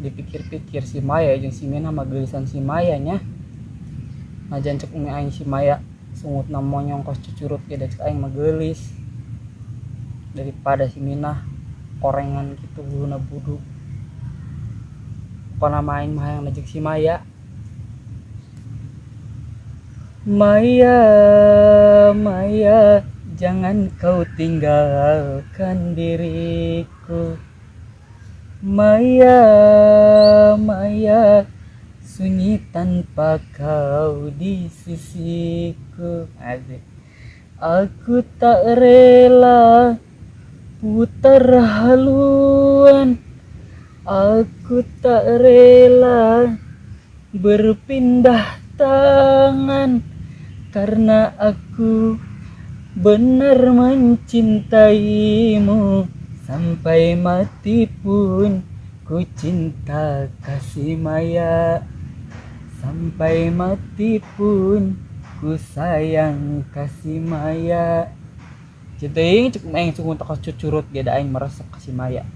dipikir-pikir si Maya jeung si Mina mah geurisan si Maya nya. Najan cek umi aing si Maya sungutna monyong kos cucurut ge da cek aing mah geulis daripada si Mina korengan gitu huluna buduk. Pokona mah aing mah hayang najek si Maya. Maya, Maya, jangan kau tinggalkan diriku. Maya, Maya, sunyi tanpa kau di sisiku. Asik. Aku tak rela putar haluan. Aku tak rela berpindah tangan karena aku benar mencintaimu. Sampai mati pun ku cinta kasih Maya. Sampai mati pun ku sayang kasih Maya. Jadi cukup aing sungguh tokos cucurut ge da aing meresep kasih Maya.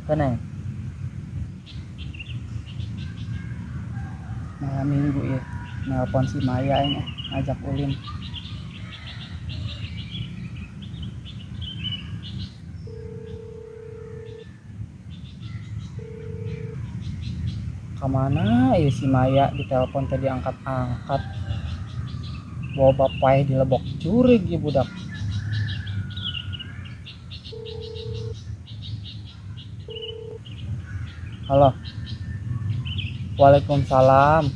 Kana malam minggu ya nelpon si Maya aing ngajak ulin. Kamana ya si Maya ditelepon tadi angkat-angkat. Bawa bapai dilebok curig ya budak. Halo. Waalaikumsalam.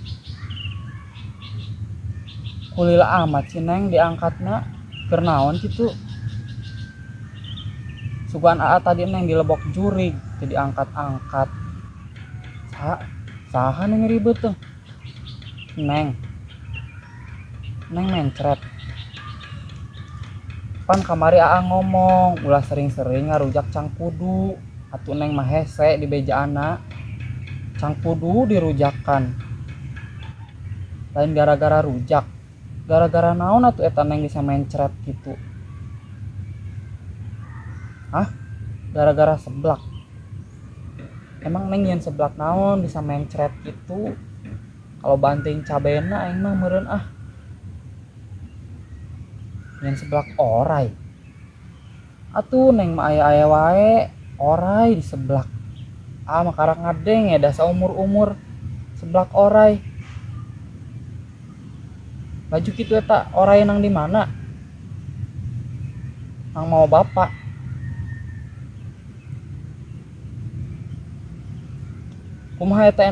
Kulila amat si Neng diangkatna. Keur naon kitu? Sugan AA tadi Neng dilebok jurig teu diangkat-angkat. Saha nu ribet tuh? Neng mencret. Pan kamari AA ngomong, ulah sering-sering ngarujak Cangkudu. Atuh Neng mah hese di bejaana. Cangkudu dirujakan. Lain gara-gara rujak. Gara-gara naon atuh eta Neng bisa mencret gitu? Hah? Gara-gara seblak. Emang Neng yen seblak naon bisa mencret gitu? Kalau banting cabena aing mah meureun ah. Yen seblak orai. Atuh Neng mah aya-aya wae orai di seblak. Mah karang ngadeng ya da saumur-umur seblak orai. Baju kitu eta orai nang di mana? Nang mau bapak. Kumaha eta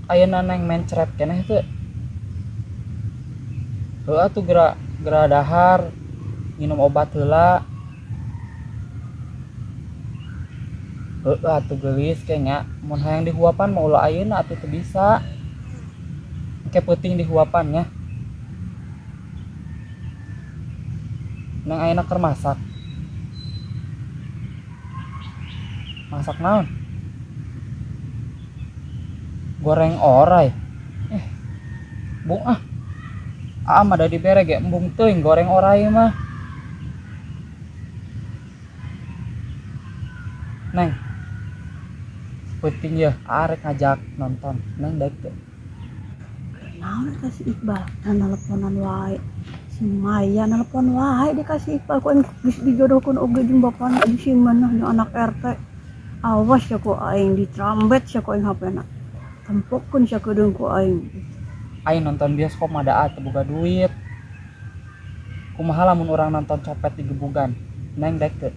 ayeuna Neng mencret keneh teu? Heuh atuh geura dahar minum obat heula. Heuh atuh geulis ke nya. Mun hayang dihuapan mah ulah ayeuna atuh teu bisa. Engke peuting dihuapan nya. Neng ayeuna keur masak. Masak naon? Goreng orai. Bung ah. Mah da dibere ge embung teuing goreng orai mah. Neng. Peuting yeuh arek ngajak nonton. Neng daek teu? Naon kasih Iqbal? Nelponan wae. Si Maya nelpon wae dikasih Iqbal ku geus dijodohkeun oge jeung bapana di si maneh jeung anak RT. Awas ya ku aing ditrambet ya ku aing HP-na. Tempokkeun sakedeung ku aing. Aing nonton bioskop mah da teu boga duit. Kumaha lamun urang nonton copet di gebugan? Neng daek teu?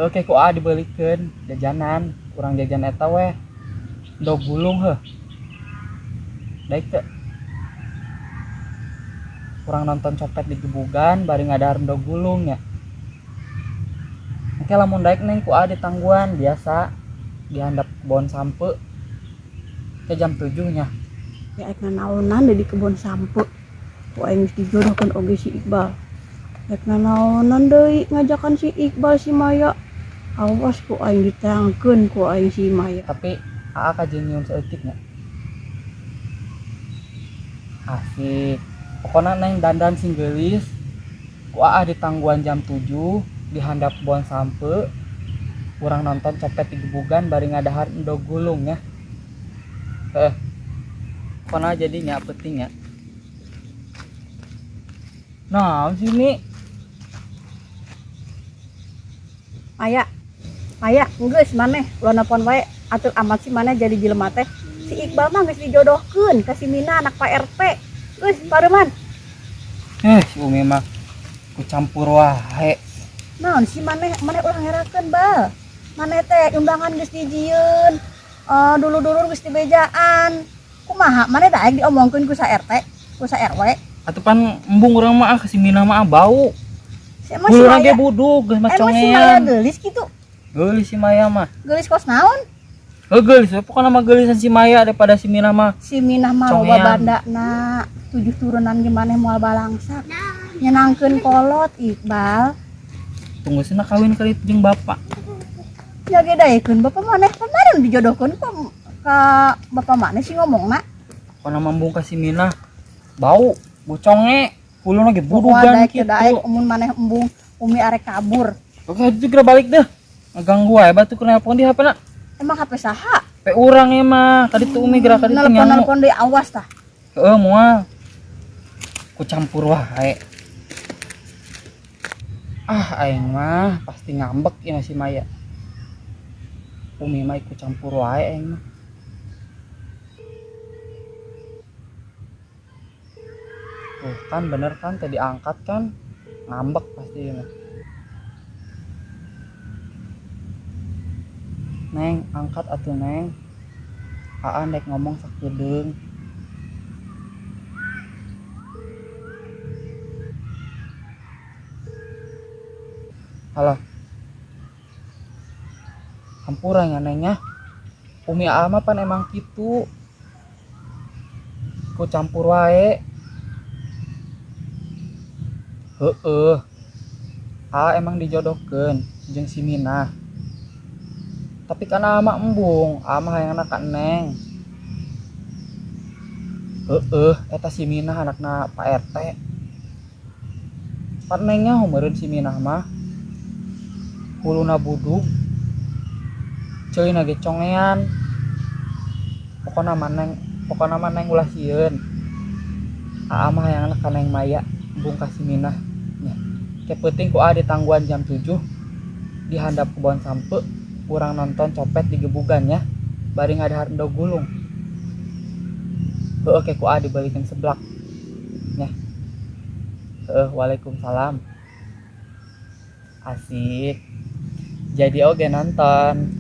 Oke ku dibelikeun jajanan, urang jajan eta we. Endog gulung heuh. Daek teu? Urang nonton copet di gebugan bari ngadahar endog gulung nya. Engke lamun daek Neng ku di tangguan biasa dihandap kebon sampe ke jam 7 nya. Ya aing naonan di kebon sampe. Ku aing geus dijodohkeun oge si Iqbal. Rek naonan deui ngajakan si Iqbal si Maya. Awas ku aing ditangkeun ku aing si Maya. Tapi AA kajeun nyium saeutik nya. Asik. Pokona Neng dandan sing geulis. Ku AA di tangguan jam 7 dihandap kebon sampe. Urang nonton copet di gebugan bari ngadahar endog gulung ya. Pokona jadinya penting ya. Nah sini Maya geus maneh ulah nelpon wae atur amat si maneh jadi jelema teh. Si Iqbal mah geus dijodohkeun ka si Mina anak Pak RT. Geus pareuman. si Umi mah ku campur wae. Naon si maneh ulah ngerakeun bal. Maneh teh undangan geus dijieun. Dulu-dulu geus dibejaan. Kumaha maneh daek diomongkeun ku sa RT, ku sa RW. Atupan embung urang mah ke si Mina mah bau. Si emang si Bulu Maya ge budug geus mah emang si Maya congean. geulis kitu. Geulis si Maya mah. Geulis kos naon? Geulis pokona mah geurisan si Maya daripada si Mina mah. Si Minah mah loba bandana 7 turunan gimana moal balangsak. Nyenangkeun kolot Iqbal. Tunggu sina kawin kali jeung bapak. Ya gedaekeun bapak maneh kemarin dijodohkeun ka bapak maneh sih ngomongna. Pokona mambung ka si Mina bau conge. Puluna ge budugan kitu. Daek umun maneh embung Umi arek kabur. Oke, itu kira balik deh. Ngeganggu wae batu ku nelpon di HP na. Emang HP saha? Pe urang ya mah. Tadi tuh Umi gerak tadi teh nyamuk. Nelpon deui awas tah. Heeh moal. Ku campur wae. Aing mah pasti ngambek ieu si Maya. Umi mah ikut campur wae aing mah. Tuh kan bener kan tadi angkat kan ngambek pasti mah. Neng angkat atuh Neng. Dek ngomong sakedeung. Halo. Campuran ya Neng ya. Umi mah pan emang kitu. Ku campur wae. Emang dijodohkeun jeung si Mina. Tapi kan ama embung, ama hayang anak Neng. Eta si Mina anakna Pak RT. Pak Nengnya meureun si Mina mah. Huluna budug. Ceulina ge congean. Pokona maneng ulah sieun. Ama hayang anak Neng Maya, embung ka si Mina. Nya, ke penting ku ditangguhan jam 7 di handap kebon sampe. Kurang nonton copet di gebugan ya bari ngadahar endog gulung. Oke ku dibalikin seblak nya. Waalaikumsalam. Asik jadi oge nonton.